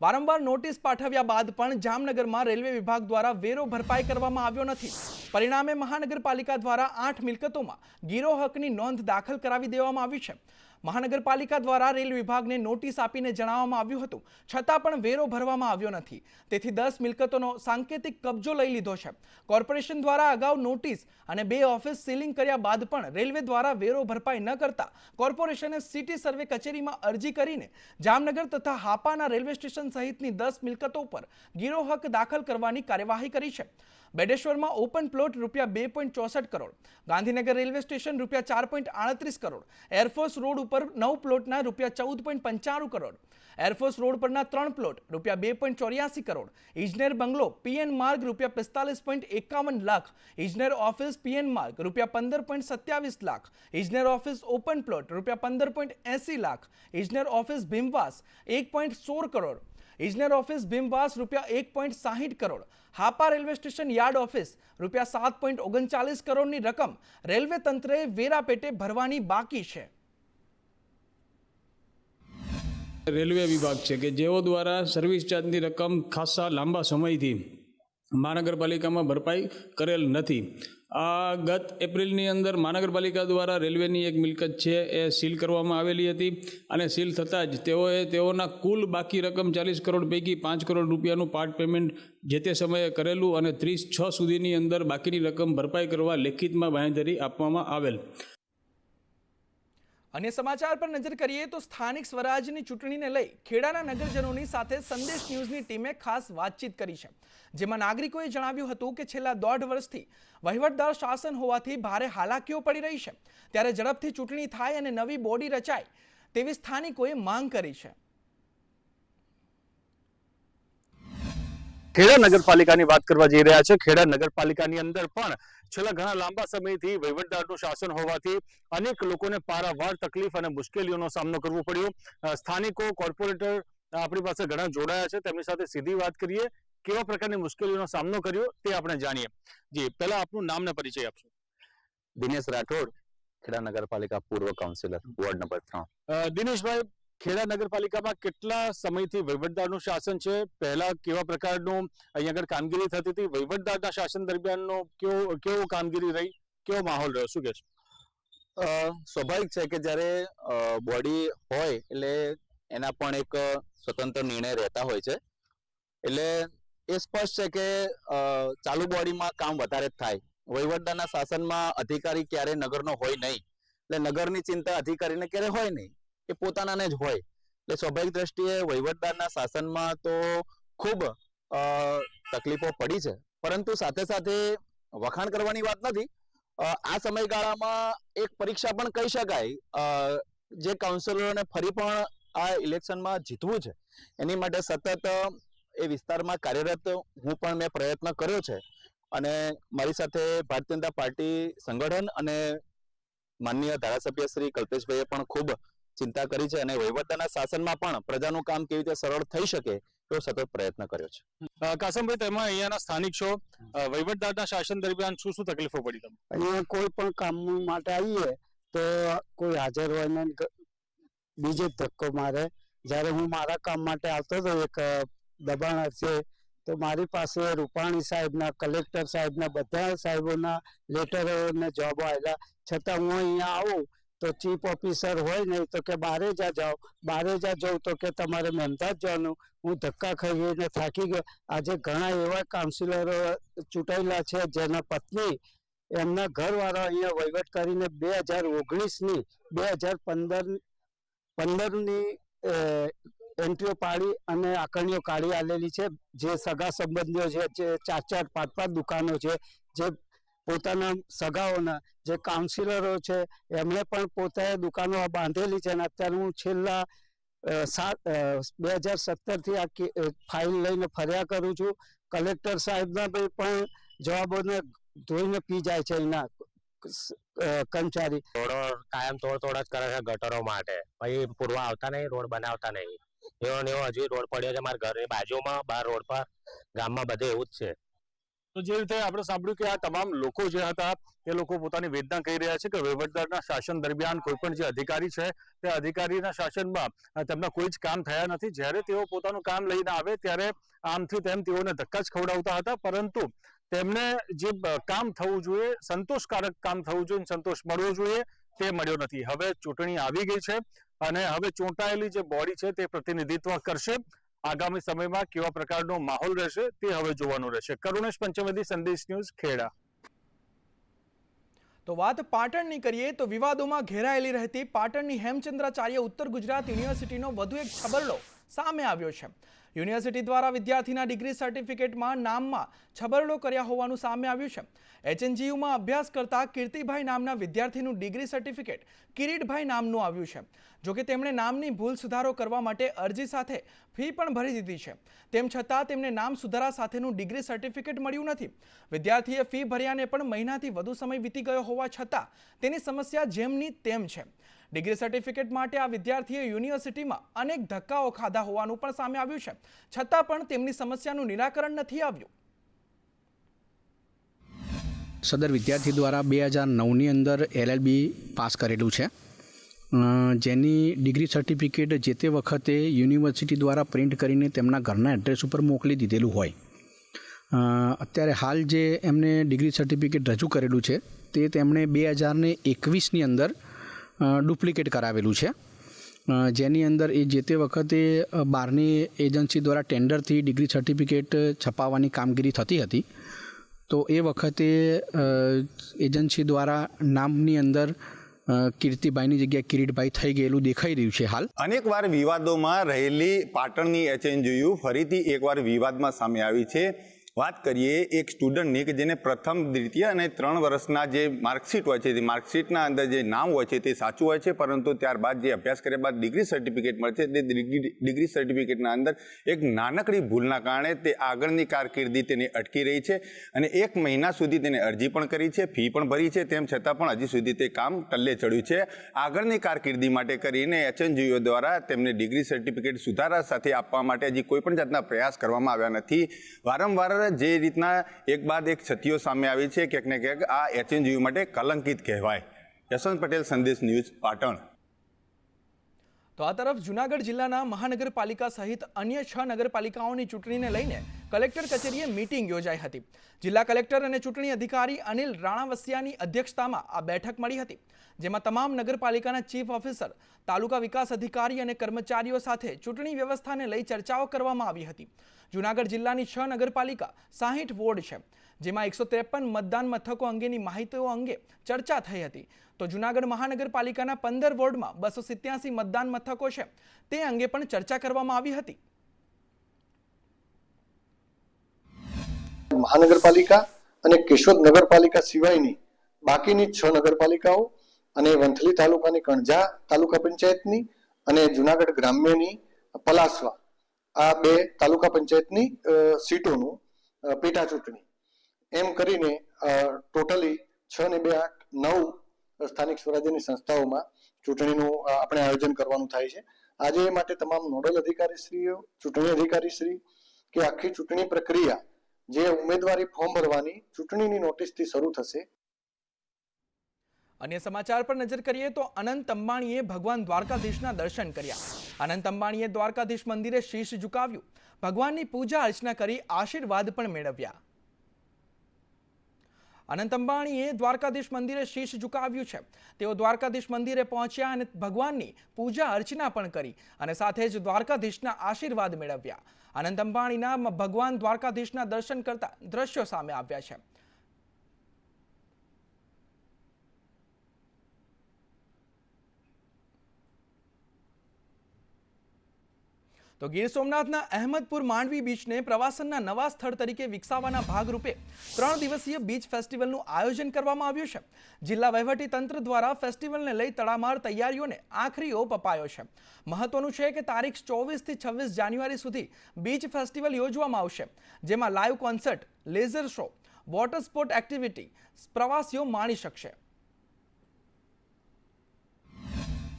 વારંવાર નોટિસ પાઠવ્યા બાદ પણ જામનગરમાં રેલવે વિભાગ દ્વારા વેરો ભરપાઈ કરવામાં આવ્યો નથી. પરિણામે મહાનગરપાલિકા દ્વારા 8 મિલકતોમાં ગીરો હકની નોંધ દાખલ કરાવી દેવામાં આવી છે. મહાનગરપાલિકા દ્વારા રેલ વિભાગને નોટિસ આપીને જણાવવામાં આવ્યું હતું, છતાં પણ વેરો ભરવામાં આવ્યો નથી. તેથી 10 મિલકતોનો સાંકેતિક કબજો લઈ લીધો છે. કોર્પોરેશન દ્વારા અગાઉ નોટિસ અને 2 ઓફિસ સીલિંગ કર્યા બાદ પણ રેલવે દ્વારા વેરો ભરપાઈ ન કરતા કોર્પોરેશને સિટી સર્વે કચેરીમાં અરજી કરીને જામનગર તથા હાપાના રેલવે સ્ટેશન સહિતની 10 મિલકતો પર ગીરો હક દાખલ કરવાની કાર્યવાહી કરી છે. બેડેશ્વરમાં ઓપન પ્લોટ રૂપિયા 2.64 કરોડ, ગાંધીનગર રેલવે સ્ટેશન રૂપિયા 4.38 કરોડ, એરફોર્સ રોડ ઉપર 9 પ્લોટના રૂપિયા 14.95 કરોડ, એરફોર્સ રોડ પરના 3 પ્લોટ રૂપિયા 2.84 કરોડ, ઇજનેર બંગલો પીએન માર્ગ રૂપિયા 45.51 લાખ, ઇજનેર ઓફિસ પીએન માર્ગ રૂપિયા 15.27 લાખ, ઇજનેર ઓફિસ ઓપન પ્લોટ રૂપિયા 15.80 લાખ, ઇજનેર ઓફિસ ભીમવાસ 1.16 કરોડ, ઇજનેર ઓફિસ ભીમવાસ રૂપિયા 1.60 crore, Hapa railway station yard office રૂપિયા 7.39 કરોડની રકમ રેલવે તંત્રએ વેરા પેટે ભરવાની બાકી છે. રેલવે વિભાગ છે કે જેઓ દ્વારા સર્વિસ ચાર્જની રકમ ખાસા લાંબા સમયથી મહાનગરપાલિકામાં ભરપાઈ કરેલ નથી. ગત એપ્રિલની અંદર મહાનગરપાલિકા દ્વારા રેલવેની એક મિલકત છે એ સીલ કરવામાં આવેલી હતી અને સીલ થતાં જ તેઓના કુલ બાકી રકમ 40 કરોડ પૈકી 5 કરોડ રૂપિયાનું પાર્ટ પેમેન્ટ જે તે સમયે કરેલું અને 30/6 સુધીની અંદર બાકીની રકમ ભરપાઈ કરવા લેખિતમાં બાંહેધરી આપવામાં આવેલ. અન્ય સમાચાર પર નજર કરીએ તો સ્થાનિક સ્વરાજની ચૂંટણીને લઈ ખેડાના નગરજનોની સાથે સંદેશ ન્યૂઝની ટીમે ખાસ વાતચીત કરી છે, જેમાં નાગરિકોએ જણાવ્યું હતું કે છેલ્લા 1.5 વર્ષથી વહીવટદાર શાસન હોવાથી ભારે હાલાકીઓ પડી રહી છે, ત્યારે ઝડપથી ચૂંટણી થાય અને નવી બોડી રચાય તેવી સ્થાનિકોએ માંગ કરી છે. ખેડા નગરપાલિકાની વાત કરવા જઈ રહ્યા છે. ખેડા નગરપાલિકાની અંદર પણ છેલ્લા ઘણા લાંબા સમયથી વહીવટદારનું શાસન હોવાથી અનેક લોકોને પારાવાર તકલીફ અને મુશ્કેલીઓનો સામનો કરવો પડ્યો. સ્થાનિકો, કોર્પોરેટર આપણી પાસે ઘણા જોડાયા છે, તેમની સાથે સીધી વાત કરીએ. કેવા પ્રકારની મુશ્કેલીઓનો સામનો કર્યો તે આપણે જાણીએ. જી, પહેલા આપનું નામ ને પરિચય આપશો. દિનેશ રાઠોડ, ખેડા નગરપાલિકા પૂર્વ councillor, ward number 3. Dineshbhai, Kheda નગરપાલિકામાં કેટલા સમયથી વહીવટદારનું શાસન છે? પહેલા કેવા પ્રકારનું અહીંયા આગળ કામગીરી થતી હતી? વહીવટદારના શાસન દરમિયાનનો કેવો કામગીરી રહી, કેવો માહોલ રહ્યો, શું કહે છે? સ્વાભાવિક છે કે જ્યારે બોડી હોય એટલે એના પણ એક સ્વતંત્ર નિર્ણય રહેતા હોય છે. એટલે એ સ્પષ્ટ છે કે ચાલુ બોડીમાં કામ વધારે જ થાય. વહીવટદારના શાસનમાં અધિકારી ક્યારે નગરનો હોય નહીં, એટલે નગરની ચિંતા અધિકારીને ક્યારે હોય નહીં, એ પોતાનાને જ હોય. એટલે સ્વાભાવિક દ્રષ્ટિએ વહીવટદારના શાસનમાં તો ખૂબ તકલીફો પડી છે, પરંતુ સાથે સાથે વખાણ કરવાની વાત નથી. આ સમયગાળામાં એક પરીક્ષા પણ કહી શકાય. જે કાઉન્સિલરોને ફરી પણ આ ઇલેક્શનમાં જીતવું છે એની માટે સતત એ વિસ્તારમાં કાર્યરત હું પણ મેં પ્રયત્ન કર્યો છે અને મારી સાથે ભારતીય જનતા પાર્ટી સંગઠન અને માનનીય ધારાસભ્ય શ્રી કલ્પેશભાઈએ પણ ખૂબ ચિંતા કરી છે અને વહીવટદારના શાસનમાં પણ પ્રજાનું કામ કેવી રીતે સરળ થઈ શકે એવો સતત પ્રયત્ન કર્યો છે. કાસમભાઈ, તમે અહીંયાના સ્થાનિક છો, વહીવટદારના શાસન દરમિયાન શું તકલીફો પડી તમને? અહીંયા કોઈ પણ કામ માટે આવીએ તો કોઈ હાજર હોય ને બીજે ધક્કો મારે. જ્યારે હું મારા કામ માટે આવતો હતો એક દબાણ હશે તો મારી પાસે રૂપાણી સાહેબના, કલેક્ટર સાહેબના, બધા સાહેબોના લેટરો ને જોબો આવેલા, છતાં હું અહીંયા આવું તો ચીફ ઓફિસર હોય નહીં તો કે બારેજા જાઓ, બારેજા જાઉં તો કે તમારે મહેમદાદ જવાનું. હું ધક્કા ખાઈને થાકી ગયો. આજે ઘણા એવા કાઉન્સિલરો ચૂંટાયેલા છે જેના પત્ની એમના ઘરવાળા અહીંયા વહીવટ કરીને 2019ની 2015ની એન્ટ્રીઓ પાડી અને આકરણીઓ કાઢી આલેલી છે. જે સગા સંબંધીઓ છે, જે 4-4, 5-5 દુકાનો છે, જે પોતાના સગાઓના જે કાઉન્સિલરો છે એમણે પણ પોતાએ દુકાનો બાંધેલી છે. અને અત્યારે હું છેલ્લા 2017થી આ ફાઇલ લઈને ફર્યા કરું છું. કલેક્ટર સાહેબના પણ જવાબોને ધોઈને પી જાય છે એના કર્મચારી. રોડો કાયમ તોડ જ કરે છે ગટરો માટે, પછી પૂરવા આવતા નહીં, રોડ બનાવતા નહીં. એવો ને એવો હજી રોડ પડ્યો છે મારા ઘરની બાજુમાં, બહાર રોડ પર, ગામમાં બધે એવું જ છે. તો જે રીતે આપણે સાંભળ્યું કે આ તમામ લોકો જે હતા એ લોકો પોતાની વેદના કહી રહ્યા છે કે વહીવટદારના શાસન દરમિયાન કોઈ પણ જે અધિકારી છે તે અધિકારીના શાસનમાં તેમના કોઈ જ કામ થયા નથી. જ્યારે તેઓ પોતાનું કામ લઈને આવે ત્યારે આમથી તેમ તેઓને ધક્કા જ ખવડાવતા હતા, પરંતુ તેમને જે કામ થવું જોઈએ, સંતોષકારક કામ થવું જોઈએ, સંતોષ મળવો જોઈએ, તે મળ્યો નથી. હવે ચૂંટણી આવી ગઈ છે અને હવે ચૂંટાયેલી જે બોડી છે તે પ્રતિનિધિત્વ કરશે. આગામી સમયમાં કેવા પ્રકારનો માહોલ રહેશે તે હવે જોવાનું રહેશે. કરુણેશ પંચવટી, સંદેશ ન્યૂઝ, ખેડા. તો વાત પાટણની કરીએ તો વિવાદોમાં ઘેરાયેલી રહેતી પાટણની હેમચંદ્રાચાર્ય ઉત્તર ગુજરાત યુનિવર્સિટીનો વધુ એક છબરડો સામે આવ્યો છે. યુનિવર્સિટી દ્વારા વિદ્યાર્થીના ડિગ્રી સર્ટિફિકેટમાં નામમાં છબરડો કર્યા હોવાનું સામે આવ્યું છે. HNGUમાં અભ્યાસ કરતા કીર્તિભાઈ નામના વિદ્યાર્થીનું ડિગ્રી સર્ટિફિકેટ કિરીટભાઈ નામનું આવ્યું છે. જોકે તેમણે નામની ભૂલ સુધારો કરવા માટે અરજી સાથે ફી પણ ભરી દીધી છે. તેમ છતાં તેમને નામ સુધારા સાથેનું ડિગ્રી સર્ટિફિકેટ મળ્યું નથી. વિદ્યાર્થીએ ફી ભર્યાને પણ મહિનાથી વધુ સમય વીતી ગયો હોવા છતાં તેની સમસ્યા જેમની તેમ છે. ડિગ્રી સર્ટિફિકેટ માટે આ વિદ્યાર્થીએ યુનિવર્સિટીમાં અનેક ધક્કાઓ ખાધા હોવાનું પણ સામે આવ્યું છે, છતાં પણ તેમની સમસ્યાનું નિરાકરણ નથી આવ્યું. સદર વિદ્યાર્થી દ્વારા 2009ની અંદર LLB પાસ કરેલું છે, જેની ડિગ્રી સર્ટિફિકેટ જે તે વખતે યુનિવર્સિટી દ્વારા પ્રિન્ટ કરીને તેમના ઘરના એડ્રેસ ઉપર મોકલી દીધેલું હોય. અત્યારે હાલ જે એમને ડિગ્રી સર્ટિફિકેટ રજૂ કરેલું છે તે તેમણે 2021ની અંદર ડુપ્લિકેટ કરાવેલું છે, જેની અંદર એ જે તે વખતે બહારની એજન્સી દ્વારા ટેન્ડરથી ડિગ્રી સર્ટિફિકેટ છપાવવાની કામગીરી થતી હતી. તો એ વખતે એજન્સી દ્વારા નામની અંદર કીર્તિભાઈની જગ્યાએ કિરીટભાઈ થઈ ગયેલું દેખાઈ રહ્યું છે હાલ. અનેકવાર વિવાદોમાં રહેલી પાટણની HNGU ફરીથી એકવાર વિવાદમાં સામે આવી છે. વાત કરીએ એક સ્ટુડન્ટની કે જેને પ્રથમ, દ્વિતીય અને 3 વર્ષના જે માર્કશીટ હોય છે, તે માર્કશીટના અંદર જે નામ હોય છે તે સાચું હોય છે, પરંતુ ત્યારબાદ જે અભ્યાસ કર્યા બાદ ડિગ્રી સર્ટિફિકેટ મળે છે તે ડિગ્રી સર્ટિફિકેટના અંદર એક નાનકડી ભૂલના કારણે તે આગળની કારકિર્દી તેની અટકી રહી છે અને 1 મહિના સુધી તેને અરજી પણ કરી છે, ફી પણ ભરી છે, તેમ છતાં પણ હજી સુધી તે કામ ટલ્લે ચડ્યું છે. આગળની કારકિર્દી માટે કરીને HNGU દ્વારા તેમને ડિગ્રી સર્ટિફિકેટ સુધારા સાથે આપવા માટે હજી કોઈ પણ જાતના પ્રયાસ કરવામાં આવ્યા નથી. વારંવાર જે રીતના એક બાદ એક ક્ષતિઓ સામે આવી છે, ક્યાંક ને ક્યાંક આ HNGU માટે કલંકિત કહેવાય. યશવંત પટેલ, સંદેશ ન્યૂઝ, પાટણ. તો આ તરફ જૂનાગઢ જિલ્લાના મહાનગરપાલિકા સહિત અન્ય 6 નગરપાલિકાઓની ચૂંટણીને લઈને કલેક્ટર કચેરીએ મીટિંગ યોજાઈ હતી. જિલ્લા કલેક્ટર અને ચૂંટણી અધિકારી અનિલ રાણાવસિયાની અધ્યક્ષતામાં આ બેઠક મળી હતી, જેમાં તમામ નગરપાલિકાના ચીફ ઓફિસર, તાલુકા વિકાસ અધિકારી અને કર્મચારીઓ સાથે ચૂંટણી વ્યવસ્થાને લઈ ચર્ચાઓ કરવામાં આવી હતી. જૂનાગઢ જિલ્લાની 6 નગરપાલિકા 60 વોર્ડ છે, જેમાં 153 મતદાન મથકો અંગેની માહિતીઓ અંગે ચર્ચા થઈ હતી. તો જૂનાગઢ મહાનગરપાલિકાના 15 વોર્ડમાં 287 મતદાન મથકો છે, તે અંગે પણ ચર્ચા કરવામાં આવી હતી. મહાનગરપાલિકા અને કેશોદ નગરપાલિકા સિવાયની બાકીની 6 નગરપાલિકાઓ અને વંથલી તાલુકાની કણજા તાલુકા પંચાયતની અને જૂનાગઢ ગ્રામ્યની પલાસવા, આ 2 તાલુકા પંચાયતની સીટોનું પેટા ચૂંટણી એમ કરીને ટોટલી 6 ને 2 8 9 સ્થાનિક સ્વરાજ્યની સંસ્થાઓમાં ચૂંટણીનું આપણે આયોજન કરવાનું થાય છે. આજે એ માટે તમામ નોડલ અધિકારીશ્રીઓ, ચૂંટણી અધિકારીશ્રી કે આખી ચૂંટણી પ્રક્રિયા જે ઉમેદવારી ફોર્મ ભરવાની ચૂંટણીની નોટિસથી શરૂ થશે. અન્ય સમાચાર પર નજર કરીએ તો અનંત અંબાણીએ ભગવાન દ્વારકાધીશના દર્શન કર્યા. અનંત અંબાણીએ દ્વારકાધીશ મંદિરે શીશ ઝુકાવ્યું, ભગવાનની પૂજા અર્ચના કરી આશીર્વાદ પણ મેળવ્યા. અનંત અંબાણીએ દ્વારકાધીશ મંદિરે શીશ ઝુકાવ્યું છે. તેઓ દ્વારકાધીશ મંદિરે પહોંચ્યા અને ભગવાનની પૂજા અર્ચના પણ કરી અને સાથે જ દ્વારકાધીશના આશીર્વાદ મેળવ્યા. અનંત અંબાણીના ભગવાન દ્વારકાધીશના દર્શન કરતા દ્રશ્યો સામે આવ્યા છે. તો ગીર સોમનાથના અહેમદપુર માંડવી બીચને પ્રવાસનના નવા સ્થળ તરીકે વિકસાવવાના ભાગરૂપે 3 દિવસીય બીચ ફેસ્ટિવલનું આયોજન કરવામાં આવ્યું છે. જિલ્લા વહીવટી તંત્ર દ્વારા ફેસ્ટિવલને લઈ તડામાર તૈયારીઓને આખરી ઓપ અપાયો છે. મહત્વનું છે કે તારીખ 24 થી 26 જાન્યુઆરી સુધી બીચ ફેસ્ટિવલ યોજવામાં આવશે, જેમાં live concert, laser show, water sport activity પ્રવાસીઓ માણી શકશે.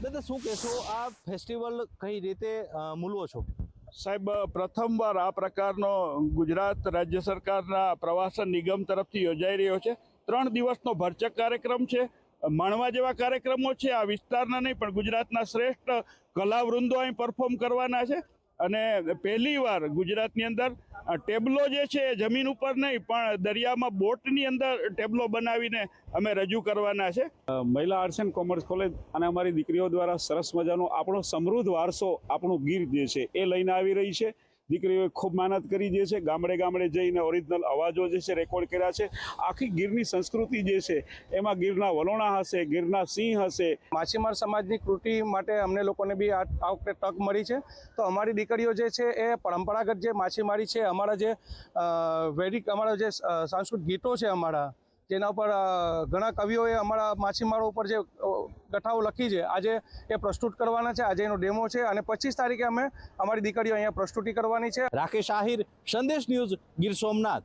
દાદા, શું કહેશો, આ ફેસ્ટિવલ કઈ રીતે મૂલવો છો? સાહેબ, પ્રથમવાર આ પ્રકારનો ગુજરાત રાજ્ય સરકારના પ્રવાસન નિગમ તરફથી યોજાઈ રહ્યો છે. 3 દિવસનો ભરચક કાર્યક્રમ છે. માણવા જેવા કાર્યક્રમો છે. આ વિસ્તારના નહીં પણ ગુજરાતના શ્રેષ્ઠ કલાવૃંદો અહીં પરફોર્મ કરવાના છે. અને પહેલીવાર ગુજરાતની અંદર ટેબલો જે છે એ જમીન ઉપર નહીં પણ દરિયામાં બોટની અંદર ટેબલો બનાવીને અમે રજૂ કરવાના છે. મહિલા આર્ટ્સ એન્ડ કોમર્સ કોલેજ અને અમારી દીકરીઓ દ્વારા સરસ મજાનો આપણો સમૃદ્ધ વારસો, આપણું ગીર જે છે એ લઈને આવી રહી છે. દીકરીઓએ ખૂબ મહેનત કરી જે છે, ગામડે ગામડે જઈને ઓરિજિનલ અવાજો જે છે રેકોર્ડ કર્યા છે. આખી ગીરની સંસ્કૃતિ જે છે એમાં ગીરના વલોણા હશે, ગીરના સિંહ હશે. માછીમાર સમાજની કૃતિ માટે અમને લોકોને બી આ વખતે તક મળી છે. તો અમારી દીકરીઓ જે છે એ પરંપરાગત જે માછીમારી છે, અમારા જે વૈદિક અમારા જે સાંસ્કૃતિક ગીતો છે અમારા, જેના ઉપર ઘણા કવિઓએ અમારા માછીમારો ઉપર જે કથાઓ લખી છે, આજે એ પ્રસ્તુત કરવાના છે. આજે એનો ડેમો છે અને 25 તારીખે અમે અમારી દીકરીઓ અહીંયા પ્રસ્તુતિ કરવાની છે. રાકેશ આહિર, સંદેશ ન્યૂઝ, ગીર સોમનાથ.